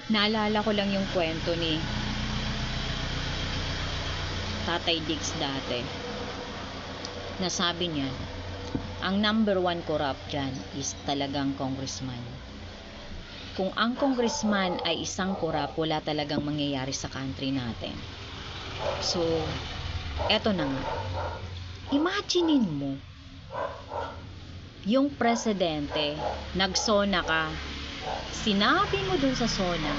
Naalala ko lang yung kwento ni Tatay Diggs dati. Nasabi niya, ang number one corrupt dyan is talagang congressman. Kung ang congressman ay isang corrupt, wala talagang mangyayari sa country natin. So, eto na nga. Imaginein mo, yung presidente, nagsona ka, sinabi mo dun sa SONA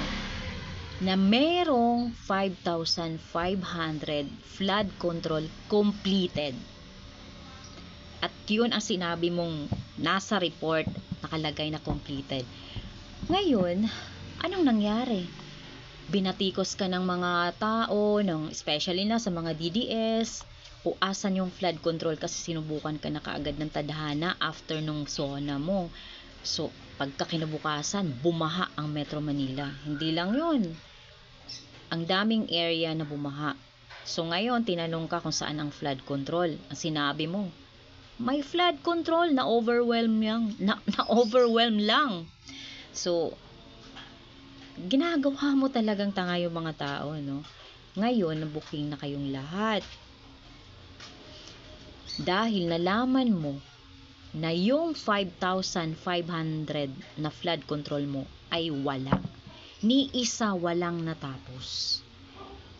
na merong 5,500 flood control completed. At yun ang sinabi mong nasa report, nakalagay na completed. Ngayon, anong nangyari? Binatikos ka ng mga tao, especially na sa mga DDS, o asan yung flood control kasi sinubukan ka na kaagad ng tadhana after nung SONA mo. So, pagka kinabukasan, bumaha ang Metro Manila. Hindi lang yun. Ang daming area na bumaha. So, ngayon, tinanong ka kung saan ang flood control. Ang sinabi mo, may flood control, na-overwhelm lang. So, ginagawa mo talagang tanga yung mga tao, no? Ngayon, nabuking na kayong lahat. Dahil nalaman mo na yung 5,500 na flood control mo ay wala. Ni isa walang natapos.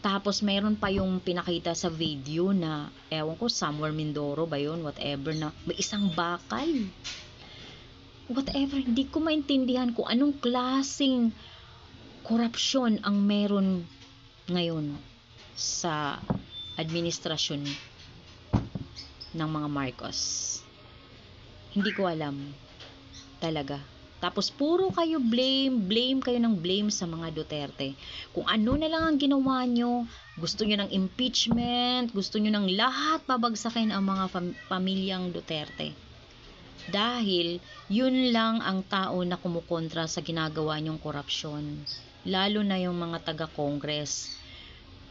Tapos mayroon pa yung pinakita sa video na, ewan ko, somewhere Mindoro ba yun, whatever, na may isang bakal. Whatever, hindi ko maintindihan kung anong klaseng korupsyon ang meron ngayon sa administrasyon ng mga Marcos. Hindi ko alam talaga. Tapos puro kayo blame kayo ng blame sa mga Duterte. Kung ano na lang ang ginawa nyo, gusto nyo ng impeachment, gusto nyo ng lahat pabagsakin ang mga pamilyang Duterte. Dahil yun lang ang tao na kumukontra sa ginagawa nyong korupsyon. Lalo na yung mga taga-Congress.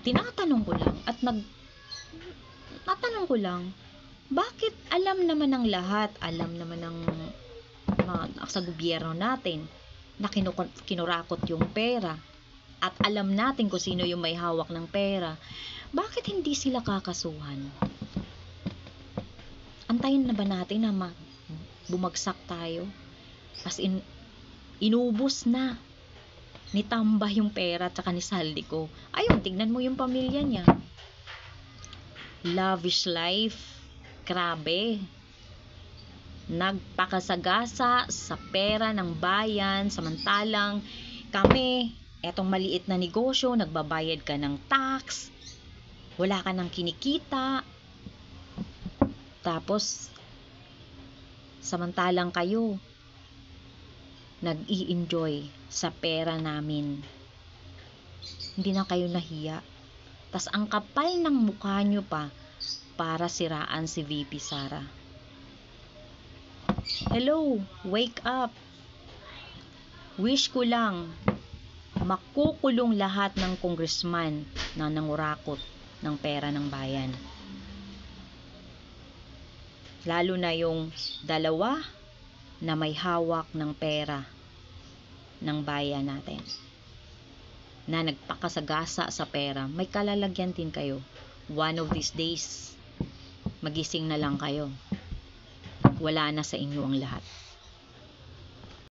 Tinatanong ko lang at natanong ko lang, bakit alam naman ng lahat, alam naman ng sa gobyerno natin na kinurakot yung pera at alam natin kung sino yung may hawak ng pera, bakit hindi sila kakasuhan? Antayin na ba natin na bumagsak tayo? As in, inubos na ni Tamba yung pera at saka ni Saldico. Ayun, tignan mo yung pamilya niya. Lavish life. Grabe. Nagpakasagasa sa pera ng bayan, samantalang kami, etong maliit na negosyo, nagbabayad ka ng tax, wala ka ng kinikita, tapos samantalang kayo nag-i-enjoy sa pera namin. Hindi na kayo nahiya. Tas ang kapal ng mukha nyo pa para siraan si VP Sara. Hello, wake up. Wish ko lang makukulong lahat ng congressman na nangurakot ng pera ng bayan. Lalo na yung dalawa na may hawak ng pera ng bayan natin. Na nagpakasagasa sa pera. May kalalagyan din kayo. One of these days, magising na lang kayo. Wala na sa inyo ang lahat.